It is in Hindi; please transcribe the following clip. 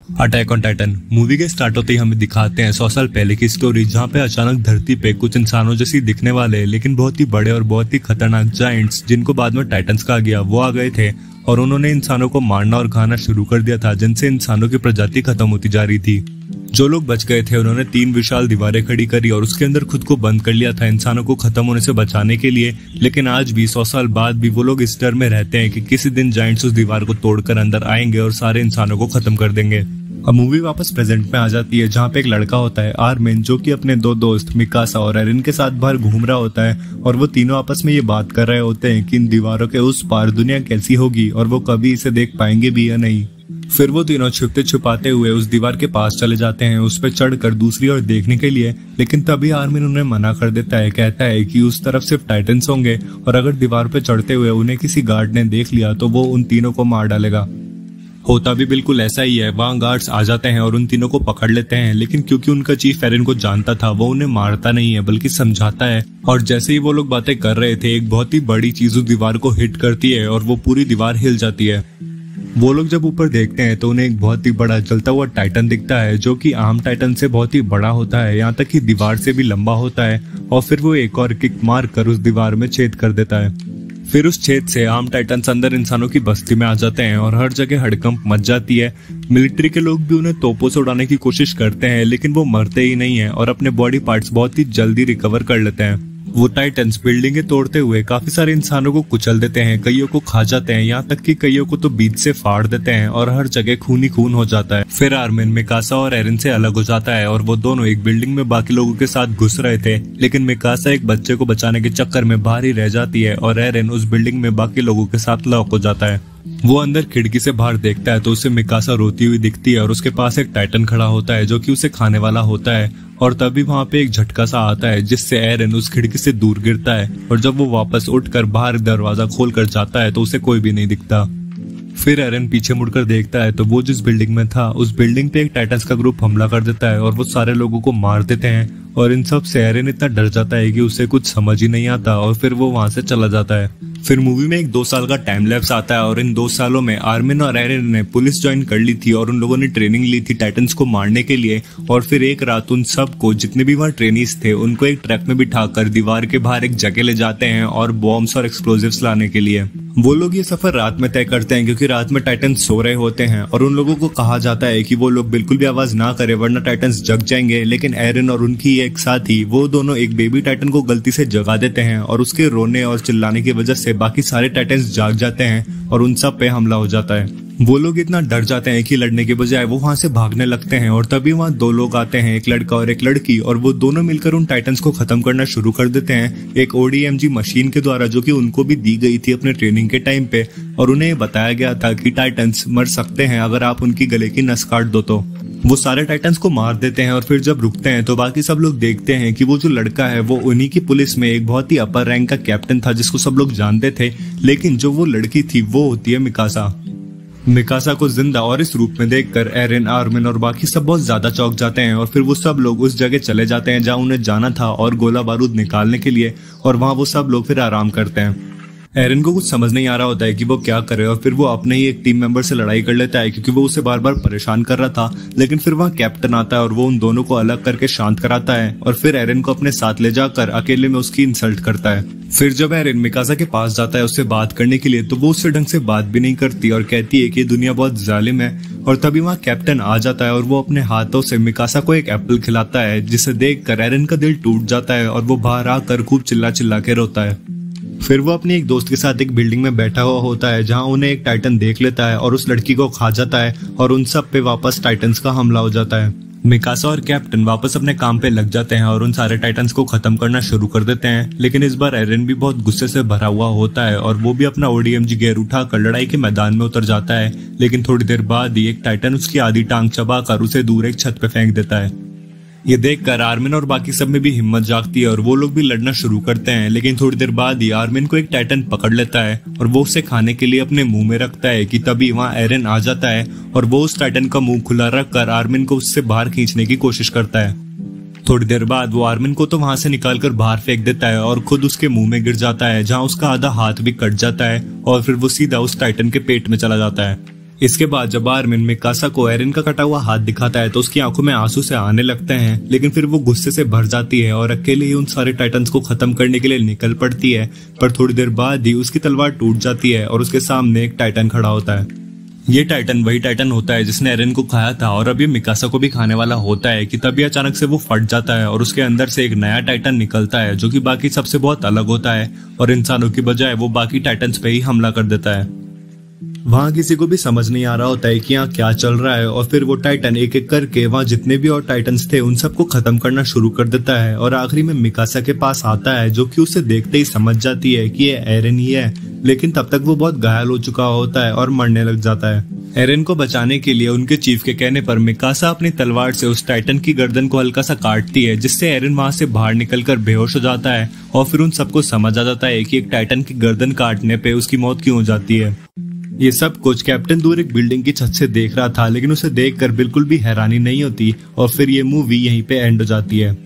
अटैक ऑन टाइटन मूवी के स्टार्ट होते ही हमें दिखाते हैं 100 साल पहले की स्टोरी, जहाँ पे अचानक धरती पे कुछ इंसानों जैसी दिखने वाले लेकिन बहुत ही बड़े और बहुत ही खतरनाक जायंट्स, जिनको बाद में टाइटन्स कहा गया, वो आ गए थे और उन्होंने इंसानों को मारना और खाना शुरू कर दिया था, जिनसे इंसानों की प्रजाति खत्म होती जा रही थी। जो लोग बच गए थे उन्होंने 3 विशाल दीवारें खड़ी करी और उसके अंदर खुद को बंद कर लिया था इंसानों को खत्म होने से बचाने के लिए। लेकिन आज भी 100 साल बाद भी वो लोग इस डर में रहते हैं कि किसी दिन जायंट्स उस दीवार को तोड़कर अंदर आएंगे और सारे इंसानों को खत्म कर देंगे। अब मूवी वापस प्रेजेंट में आ जाती है, जहाँ पे एक लड़का होता है आर्मिन, जो कि अपने 2 दोस्त मिकासा और एरिन के साथ बाहर घूम रहा होता है और वो तीनों आपस में ये बात कर रहे होते हैं कि इन दीवारों के उस पार दुनिया कैसी होगी और वो कभी इसे देख पाएंगे भी या नहीं। फिर वो तीनों छुपते छुपाते हुए उस दीवार के पास चले जाते हैं, उस पर चढ़कर दूसरी ओर देखने के लिए। लेकिन तभी आर्मिन उन्हें मना कर देता है, कहता है कि उस तरफ सिर्फ टाइटन्स होंगे और अगर दीवार पे चढ़ते हुए उन्हें किसी गार्ड ने देख लिया तो वो उन तीनों को मार डालेगा। होता भी बिल्कुल ऐसा ही है, वहाँ गार्ड्स आ जाते हैं और उन तीनों को पकड़ लेते हैं। लेकिन क्योंकि उनका चीफ एरिन को जानता था, वो उन्हें मारता नहीं है बल्कि समझाता है। और जैसे ही वो लोग बातें कर रहे थे, एक बहुत ही बड़ी चीज उस दीवार को हिट करती है और वो पूरी दीवार हिल जाती है। वो लोग जब ऊपर देखते हैं तो उन्हें एक बहुत ही बड़ा जलता हुआ टाइटन दिखता है, जो कि आम टाइटन से बहुत ही बड़ा होता है, यहाँ तक कि दीवार से भी लंबा होता है। और फिर वो एक और किक मार कर उस दीवार में छेद कर देता है। फिर उस छेद से आम टाइटन्स अंदर इंसानों की बस्ती में आ जाते हैं और हर जगह हड़कंप मच जाती है। मिलिट्री के लोग भी उन्हें तोपों से उड़ाने की कोशिश करते हैं, लेकिन वो मरते ही नहीं है और अपने बॉडी पार्ट्स बहुत ही जल्दी रिकवर कर लेते हैं। वो टाइटन्स बिल्डिंगें तोड़ते हुए काफी सारे इंसानों को कुचल देते हैं, कईयों को खा जाते हैं, यहाँ तक कि कईयों को तो बीच से फाड़ देते हैं और हर जगह खून ही खून हो जाता है। फिर आर्मिन मिकासा और एरिन से अलग हो जाता है और वो दोनों एक बिल्डिंग में बाकी लोगों के साथ घुस रहे थे, लेकिन मिकासा एक बच्चे को बचाने के चक्कर में बाहर ही रह जाती है और एरिन उस बिल्डिंग में बाकी लोगों के साथ लॉक हो जाता है। वो अंदर खिड़की से बाहर देखता है तो उसे मिकासा रोती हुई दिखती है और उसके पास एक टाइटन खड़ा होता है जो कि उसे खाने वाला होता है। और तभी वहाँ पे एक झटका सा आता है जिससे एरिन उस खिड़की से दूर गिरता है और जब वो वापस उठकर बाहर दरवाजा खोलकर जाता है तो उसे कोई भी नहीं दिखता। फिर एरिन पीछे मुड़कर देखता है तो वो जिस बिल्डिंग में था उस बिल्डिंग पे एक टाइटन्स का ग्रुप हमला कर देता है और वो सारे लोगों को मार देते हैं। और इन सब से एरिन इतना डर जाता है कि उसे कुछ समझ ही नहीं आता और फिर वो वहां से चला जाता है। फिर मूवी में एक 2 साल का टाइम लैप्स आता है और इन 2 सालों में आर्मिन और एरिन ने पुलिस ज्वाइन कर ली थी और उन लोगों ने ट्रेनिंग ली थी टाइटन्स को मारने के लिए। और फिर एक रात उन सबको, जितने भी वहाँ ट्रेनीज थे, उनको एक ट्रक में बिठाकर दीवार के बाहर एक जगह ले जाते हैं और बॉम्ब्स और एक्सप्लोजिव्स लाने के लिए। वो लोग ये सफर रात में तय करते हैं क्योंकि रात में टाइटन्स सो रहे होते हैं और उन लोगों को कहा जाता है कि वो लोग बिल्कुल भी आवाज ना करे वरना टाइटन्स जग जाएंगे। लेकिन एरिन और उनकी एक साथी, वो दोनों एक बेबी टाइटन को गलती से जगा देते हैं और उसके रोने और चिल्लाने की वजह से बाकी सारे टाइटन्स जाग जाते हैं और उन सब पे हमला हो जाता है। वो लोग इतना डर जाते हैं कि लड़ने के बजाय वो वहां से भागने लगते हैं और तभी वहां 2 लोग आते हैं, एक लड़का और एक लड़की, और वो दोनों मिलकर उन टाइटन्स को खत्म करना शुरू कर देते हैं एक ODMG मशीन के द्वारा, जो कि उनको भी दी गई थी अपने ट्रेनिंग के टाइम पे। और उन्हें बताया गया था कि टाइटन्स मर सकते हैं अगर आप उनकी गले की नस काट दो। तो वो सारे टाइटन्स को मार देते हैं और फिर जब रुकते हैं तो बाकी सब लोग देखते हैं कि वो जो लड़का है वो उन्हीं की पुलिस में एक बहुत ही अपर रैंक का कैप्टन था जिसको सब लोग जानते थे। लेकिन जो वो लड़की थी वो होती है मिकासा। मिकासा को जिंदा और इस रूप में देखकर एरिन, आर्मिन और बाकी सब बहुत ज्यादा चौंक जाते हैं और फिर वो सब लोग उस जगह चले जाते हैं जहाँ उन्हें जाना था और गोला बारूद निकालने के लिए, और वहाँ वो सब लोग फिर आराम करते हैं। एरिन को कुछ समझ नहीं आ रहा होता है कि वो क्या करे और फिर वो अपने ही एक टीम मेंबर से लड़ाई कर लेता है क्योंकि वो उसे बार बार परेशान कर रहा था। लेकिन फिर वहाँ कैप्टन आता है और वो उन दोनों को अलग करके शांत कराता है और फिर एरिन को अपने साथ ले जाकर अकेले में उसकी इंसल्ट करता है। फिर जब एरिन मिकासा के पास जाता है उससे बात करने के लिए तो वो उससे ढंग से बात भी नहीं करती और कहती है कि दुनिया बहुत जालिम है। और तभी वहाँ कैप्टन आ जाता है और वो अपने हाथों से मिकासा को एक एप्पल खिलाता है, जिसे देखकर एरिन का दिल टूट जाता है और वो बाहर आकर खूब चिल्ला चिल्ला के रोता है। फिर वो अपने एक दोस्त के साथ एक बिल्डिंग में बैठा हुआ होता है जहां उन्हें एक टाइटन देख लेता है और उस लड़की को खा जाता है और उन सब पे वापस टाइटन्स का हमला हो जाता है। मिकासा और कैप्टन वापस अपने काम पे लग जाते हैं और उन सारे टाइटन्स को खत्म करना शुरू कर देते हैं। लेकिन इस बार एरिन भी बहुत गुस्से से भरा हुआ होता है और वो भी अपना ODMG गियर उठाकर लड़ाई के मैदान में उतर जाता है। लेकिन थोड़ी देर बाद ही एक टाइटन उसकी आधी टांग चबाकर उसे दूर एक छत पे फेंक देता है। ये देखकर आर्मिन और बाकी सब में भी हिम्मत जागती है और वो लोग भी लड़ना शुरू करते हैं। लेकिन थोड़ी देर बाद ही आर्मिन को एक टाइटन पकड़ लेता है और वो उसे खाने के लिए अपने मुंह में रखता है कि तभी वहाँ एरिन आ जाता है और वो उस टाइटन का मुंह खुला रखकर आर्मिन को उससे बाहर खींचने की कोशिश करता है। थोड़ी देर बाद वो आर्मिन को तो वहां से निकालकर बाहर फेंक देता है और खुद उसके मुंह में गिर जाता है, जहां उसका आधा हाथ भी कट जाता है और फिर वो सीधा उस टाइटन के पेट में चला जाता है। इसके बाद जब आर्मिन मिकासा को एरन का कटा हुआ हाथ दिखाता है तो उसकी आंखों में आंसू से आने लगते हैं, लेकिन फिर वो गुस्से से भर जाती है और अकेले ही उन सारे टाइटन्स को खत्म करने के लिए निकल पड़ती है। पर थोड़ी देर बाद ही उसकी तलवार टूट जाती है और उसके सामने एक टाइटन खड़ा होता है। ये टाइटन वही टाइटन होता है जिसने एरन को खाया था और अब ये मिकासा को भी खाने वाला होता है कि तभी अचानक से वो फट जाता है और उसके अंदर से एक नया टाइटन निकलता है जो कि बाकी सबसे बहुत अलग होता है और इंसानों की बजाय वो बाकी टाइटन्स पे ही हमला कर देता है। वहां किसी को भी समझ नहीं आ रहा होता है कि यहाँ क्या चल रहा है और फिर वो टाइटन एक एक करके वहां जितने भी और टाइटन्स थे उन सबको खत्म करना शुरू कर देता है और आखिरी में मिकासा के पास आता है जो कि उसे देखते ही समझ जाती है कि ये एरन ही है, लेकिन तब तक वो बहुत घायल हो चुका होता है और मरने लग जाता है। एरन को बचाने के लिए उनके चीफ के कहने पर मिकासा अपनी तलवार से उस टाइटन की गर्दन को हल्का सा काटती है, जिससे एरन वहां से बाहर निकलकर बेहोश हो जाता है और फिर उन सबको समझ आ जाता है कि एक टाइटन की गर्दन काटने पे उसकी मौत क्यों हो जाती है। ये सब कुछ कैप्टन दूर एक बिल्डिंग की छत से देख रहा था, लेकिन उसे देखकर बिल्कुल भी हैरानी नहीं होती और फिर ये मूवी यहीं पे एंड हो जाती है।